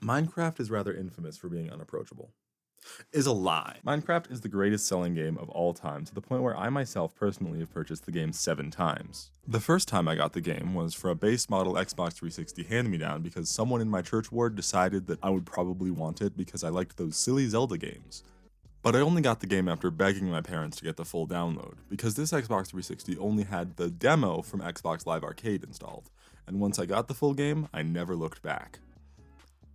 Minecraft is rather infamous for being unapproachable. Is a lie. Minecraft is the greatest selling game of all time, to the point where I myself personally have purchased the game 7 times. The first time I got the game was for a base model Xbox 360 hand-me-down because someone in my church ward decided that I would probably want it because I liked those silly Zelda games. But I only got the game after begging my parents to get the full download, because this Xbox 360 only had the demo from Xbox Live Arcade installed, and once I got the full game, I never looked back.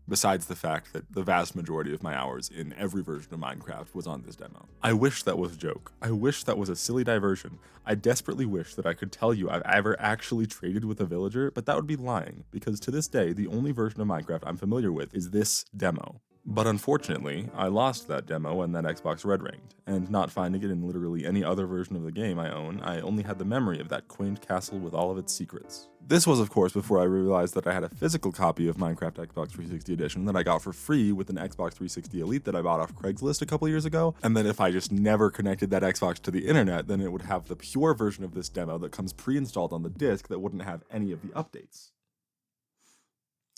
Besides the fact that the vast majority of my hours in every version of Minecraft was on this demo. I wish that was a joke. I wish that was a silly diversion. I desperately wish that I could tell you I've ever actually traded with a villager, but that would be lying, because to this day, the only version of Minecraft I'm familiar with is this demo. But unfortunately, I lost that demo when that Xbox red ringed, and not finding it in literally any other version of the game I own, I only had the memory of that quaint castle with all of its secrets. This was of course before I realized that I had a physical copy of Minecraft Xbox 360 Edition that I got for free with an Xbox 360 Elite that I bought off Craigslist a couple years ago, and that if I just never connected that Xbox to the internet, then it would have the pure version of this demo that comes pre-installed on the disc that wouldn't have any of the updates.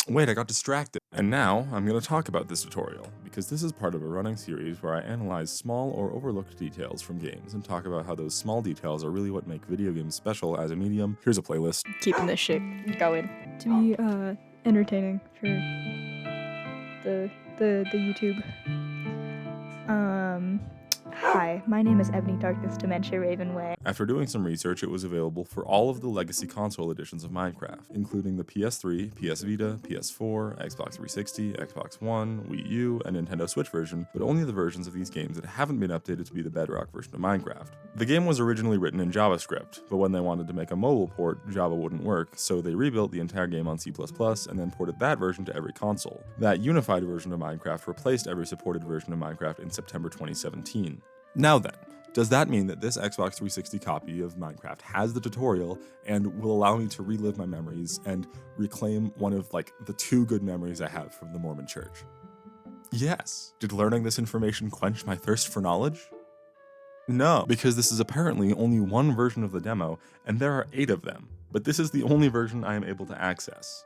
Wait, I got distracted. And now, I'm going to talk about this tutorial, because this is part of a running series where I analyze small or overlooked details from games and talk about how those small details are really what make video games special as a medium. Here's a playlist. Keeping this shit going. To be entertaining for the YouTube. Hi, my name is Ebony Darkness Dementia Ravenway. After doing some research, it was available for all of the legacy console editions of Minecraft, including the PS3, PS Vita, PS4, Xbox 360, Xbox One, Wii U, and Nintendo Switch version, but only the versions of these games that haven't been updated to be the bedrock version of Minecraft. The game was originally written in JavaScript, but when they wanted to make a mobile port, Java wouldn't work, so they rebuilt the entire game on C++ and then ported that version to every console. That unified version of Minecraft replaced every supported version of Minecraft in September 2017. Now then, does that mean that this Xbox 360 copy of Minecraft has the tutorial and will allow me to relive my memories and reclaim one of the 2 good memories I have from the Mormon church? Yes. Did learning this information quench my thirst for knowledge? No, because this is apparently only one version of the demo, and there are 8 of them, but this is the only version I am able to access.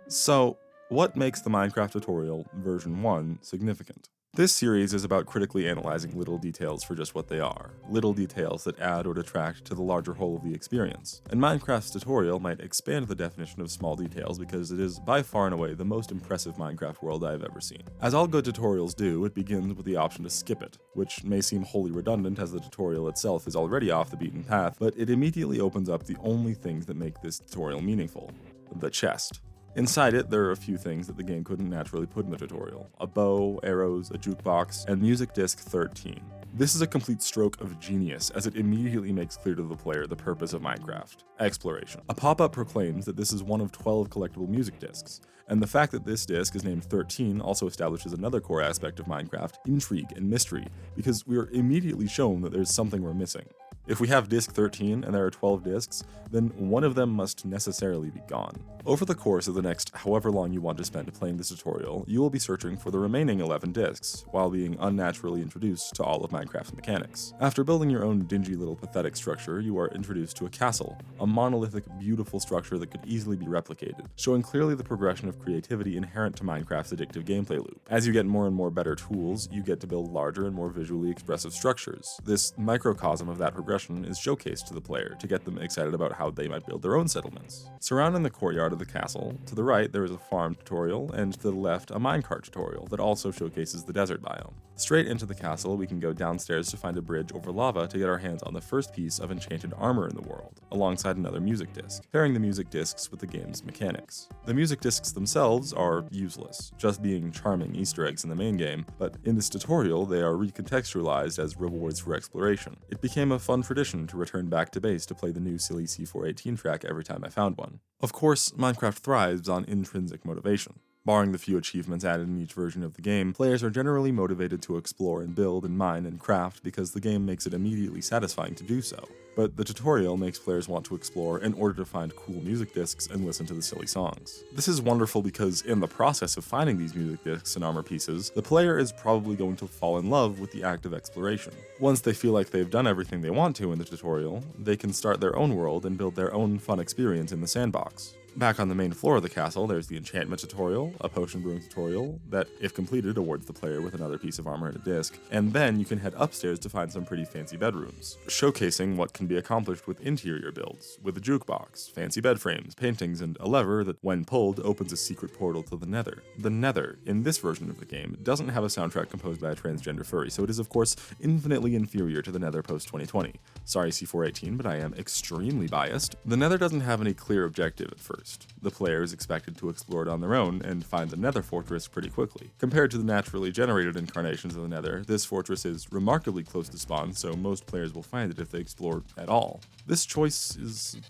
So, what makes the Minecraft tutorial version 1 significant? This series is about critically analyzing little details for just what they are, little details that add or detract to the larger whole of the experience. And Minecraft's tutorial might expand the definition of small details because it is by far and away the most impressive Minecraft world I have ever seen. As all good tutorials do, it begins with the option to skip it, which may seem wholly redundant as the tutorial itself is already off the beaten path, but it immediately opens up the only things that make this tutorial meaningful: the chest. Inside it, there are a few things that the game couldn't naturally put in the tutorial: a bow, arrows, a jukebox, and music disc 13. This is a complete stroke of genius, as it immediately makes clear to the player the purpose of Minecraft: exploration. A pop-up proclaims that this is one of 12 collectible music discs, and the fact that this disc is named 13 also establishes another core aspect of Minecraft: intrigue and mystery, because we are immediately shown that there's something we're missing. If we have disc 13 and there are 12 discs, then one of them must necessarily be gone. Over the course of the next however long you want to spend playing this tutorial, you will be searching for the remaining 11 discs, while being unnaturally introduced to all of Minecraft's mechanics. After building your own dingy little pathetic structure, you are introduced to a castle, a monolithic, beautiful structure that could easily be replicated, showing clearly the progression of creativity inherent to Minecraft's addictive gameplay loop. As you get more and more better tools, you get to build larger and more visually expressive structures. This microcosm of that progression is showcased to the player to get them excited about how they might build their own settlements. Surrounding the courtyard of the castle, to the right there is a farm tutorial, and to the left a minecart tutorial that also showcases the desert biome. Straight into the castle, we can go downstairs to find a bridge over lava to get our hands on the first piece of enchanted armor in the world, alongside another music disc, pairing the music discs with the game's mechanics. The music discs themselves are useless, just being charming Easter eggs in the main game, but in this tutorial they are recontextualized as rewards for exploration. It became a fun tradition to return back to base to play the new silly C418 track every time I found one. Of course, Minecraft thrives on intrinsic motivation. Barring the few achievements added in each version of the game, players are generally motivated to explore and build and mine and craft because the game makes it immediately satisfying to do so. But the tutorial makes players want to explore in order to find cool music discs and listen to the silly songs. This is wonderful because in the process of finding these music discs and armor pieces, the player is probably going to fall in love with the act of exploration. Once they feel like they've done everything they want to in the tutorial, they can start their own world and build their own fun experience in the sandbox. Back on the main floor of the castle, there's the enchantment tutorial, a potion brewing tutorial that, if completed, awards the player with another piece of armor and a disc, and then you can head upstairs to find some pretty fancy bedrooms, showcasing what can be accomplished with interior builds, with a jukebox, fancy bed frames, paintings, and a lever that, when pulled, opens a secret portal to the Nether. The Nether, in this version of the game, doesn't have a soundtrack composed by a transgender furry, so it is of course infinitely inferior to the Nether post-2020. Sorry C418, but I am extremely biased. The Nether doesn't have any clear objective at first. The player is expected to explore it on their own and find the Nether fortress pretty quickly. Compared to the naturally generated incarnations of the Nether, this fortress is remarkably close to spawn, so most players will find it if they explore at all. This choice is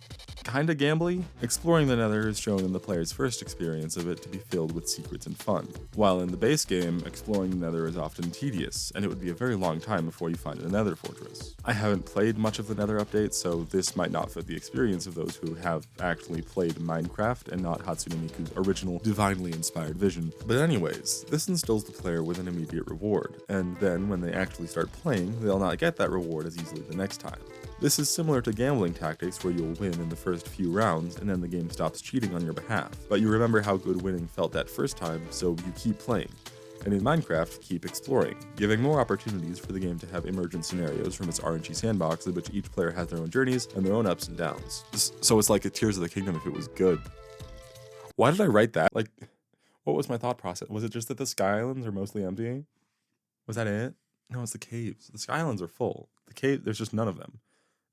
kinda gambly. Exploring the Nether is shown in the player's first experience of it to be filled with secrets and fun, while in the base game, exploring the Nether is often tedious, and it would be a very long time before you find a Nether fortress. I haven't played much of the Nether update, so this might not fit the experience of those who have actually played Minecraft and not Hatsune Miku's original divinely inspired vision. But anyways, this instills the player with an immediate reward, and then when they actually start playing, they'll not get that reward as easily the next time. This is similar to gambling tactics where you'll win in the first few rounds and then the game stops cheating on your behalf, but you remember how good winning felt that first time, so you keep playing. And in Minecraft, keep exploring, giving more opportunities for the game to have emergent scenarios from its RNG sandbox in which each player has their own journeys and their own ups and downs. So it's like a Tears of the Kingdom if it was good. Why did I write that? Like, what was my thought process? Was it just that the Sky Islands are mostly empty? Was that it? No, it's the caves. The Sky Islands are full. The cave, there's just none of them.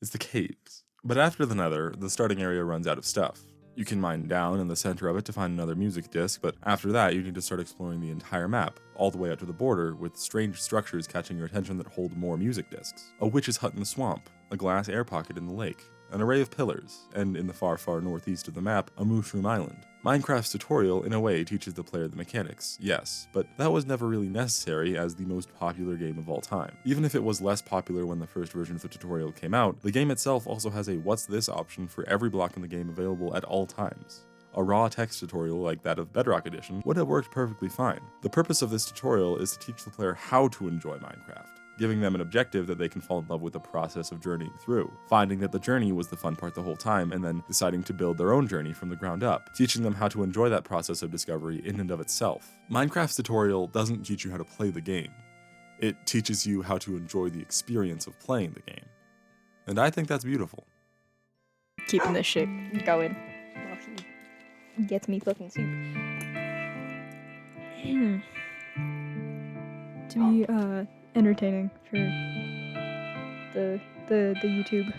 It's the caves. But after the Nether, the starting area runs out of stuff. You can mine down in the center of it to find another music disc, but after that you need to start exploring the entire map, all the way out to the border, with strange structures catching your attention that hold more music discs. A witch's hut in the swamp, a glass air pocket in the lake, an array of pillars, and in the far, far northeast of the map, a mushroom island. Minecraft's tutorial, in a way, teaches the player the mechanics, yes, but that was never really necessary as the most popular game of all time. Even if it was less popular when the first version of the tutorial came out, the game itself also has a what's this option for every block in the game available at all times. A raw text tutorial like that of Bedrock Edition would have worked perfectly fine. The purpose of this tutorial is to teach the player how to enjoy Minecraft, giving them an objective that they can fall in love with the process of journeying through, finding that the journey was the fun part the whole time, and then deciding to build their own journey from the ground up, teaching them how to enjoy that process of discovery in and of itself. Minecraft's tutorial doesn't teach you how to play the game. It teaches you how to enjoy the experience of playing the game. And I think that's beautiful. Keeping this shit going while he gets me fucking soup. To be entertaining for the YouTube.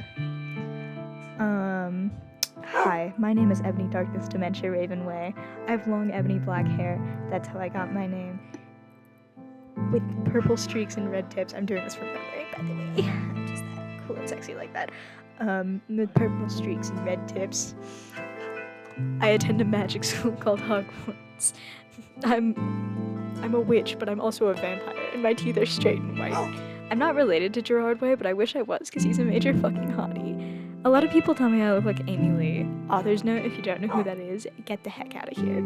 Hi, my name is Ebony Darkness Dementia Ravenway. I have long ebony black hair. That's how I got my name. With purple streaks and red tips. I'm doing this from memory, by the way. I'm just that cool and sexy like that. With purple streaks and red tips. I attend a magic school called Hogwarts. I'm a witch, but I'm also a vampire, and my teeth are straight and white. I'm not related to Gerard Way, but I wish I was, because he's a major fucking hottie. A lot of people tell me I look like Amy Lee. Author's note, if you don't know who that is, get the heck out of here.